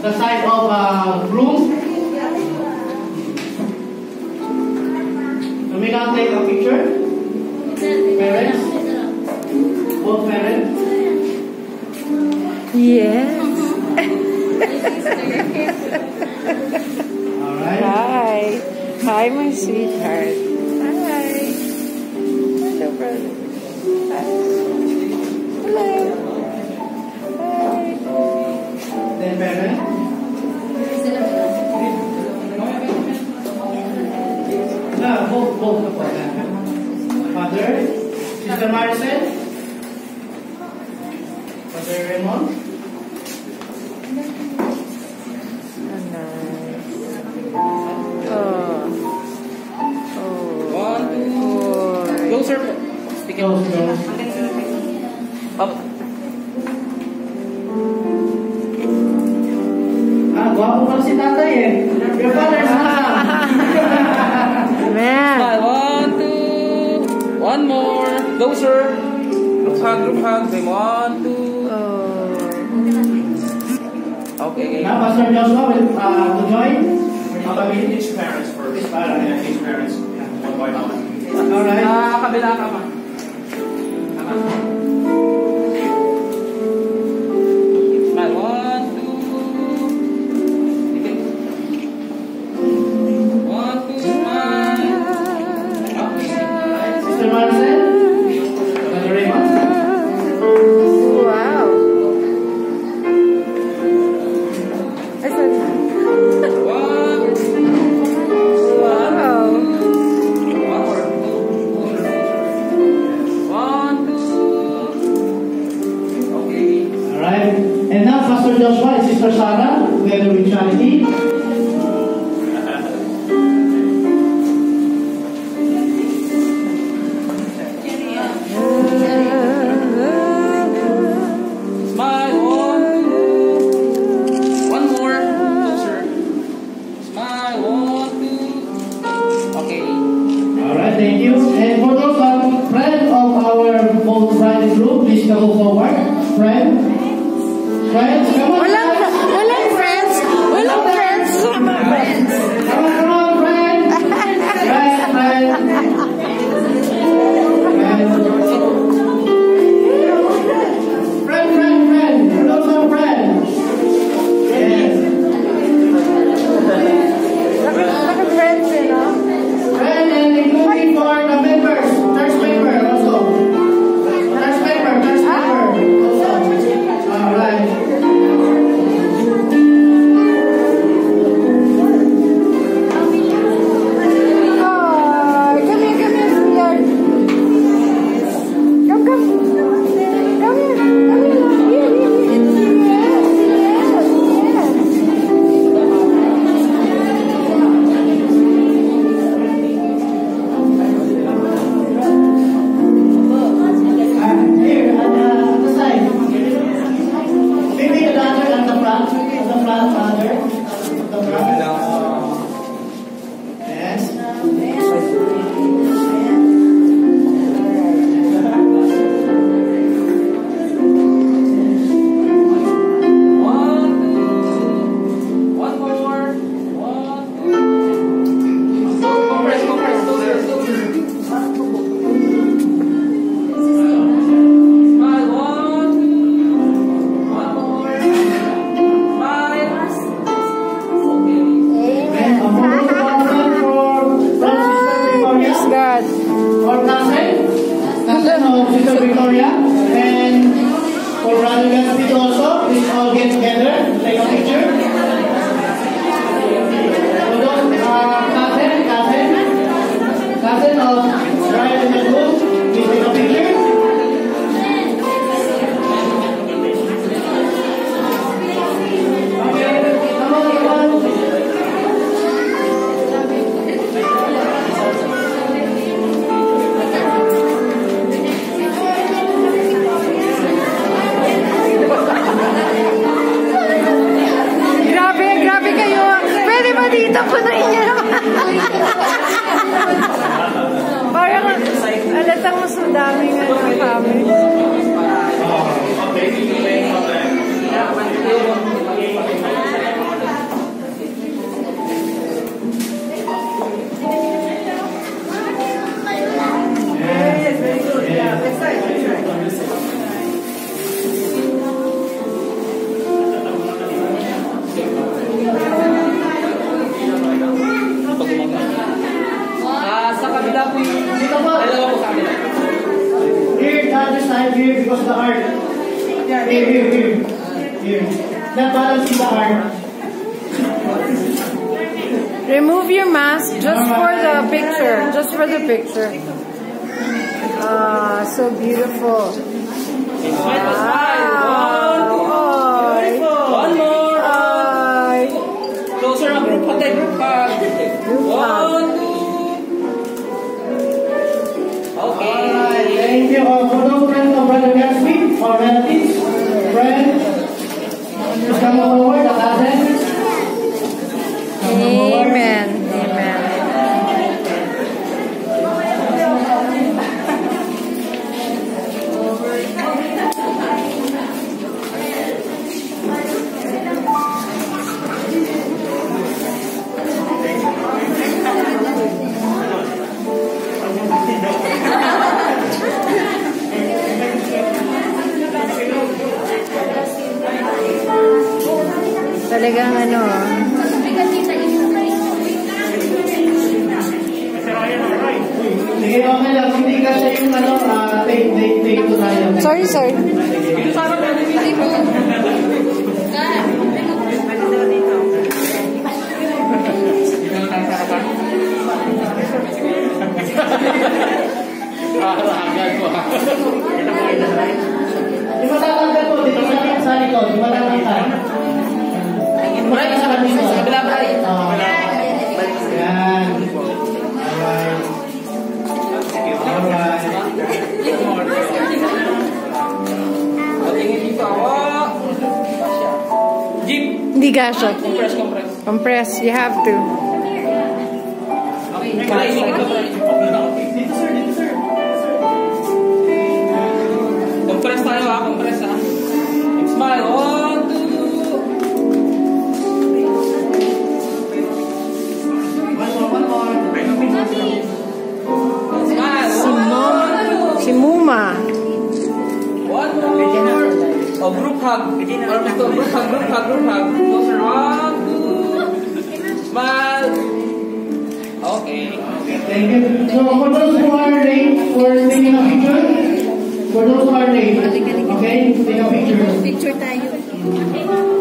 the side of groom. Can we now take a picture? Parents? Both parents? Yes. Alright. Hi. Hi, my sweetheart. Hi. Hello, brother. Hi. Hello. Hi. Then parents? Both of them. Father, Sister Marcel, Father Raymond. Go, sir. Speaking of Gwapo pala si tatay eh. Your father's handsome. Man. Smile. 1, 2. One more. Go, sir. Group hug. Say 1, 2. Okay. Now, Pastor Joshua will to join. Each parents first. Each parents. One by one. Alright. Kabila ka ma. Smile. 1, 2. 1, 2. Smile. Sister Marcel, Father Raymond. Wow. I said, And now Pastor Joshua and Sister Sarah, together with Charity. Smile. 1 more. Closer. Smile. 1, 2. Okay. Alright, thank you. And for those friends of our both bride and groom, please come forward. Friends, come on. walang friends. Walang friends. Come on, friends. Friends. Friend. For those are friends. Yes. Naka-friends, you know? Friend and including for the members. Church member also. Church member also. Alright. here because the art. Here. Not balancing the art. Remove your mask just for the picture. Just for the picture. Ah, so beautiful. Smile. One more. Ay. Closer ang group hug. Group hug. Group hug. 1, 2. Okay. Thank you. For those friends of Brother Gatsby, or relatives, friends, please come forward, the cousins. Amen. Amen. Talagang ano, Sige, okay lang. Hindi kasi yung take to tayo. sorry. Di ba tatanggal po? Dito sa likod. Di ba tatanggal? Right, sa kabila pa rin. Yan. Alright. Patingin dito ako. Jeep. Hindi gasha. Compress. Compress, you have to. Okay, palainin ka pa. Dito sir. Compress tayo ha, compress ha. Smile, 1, 2. One more. Smile, Si Muma. 1 more. Oh, group hug. Group hug. Closer, 1, 2. Smile. Okay. Thank you. So for those who are late for taking a picture, okay, take a picture. Picture tayo.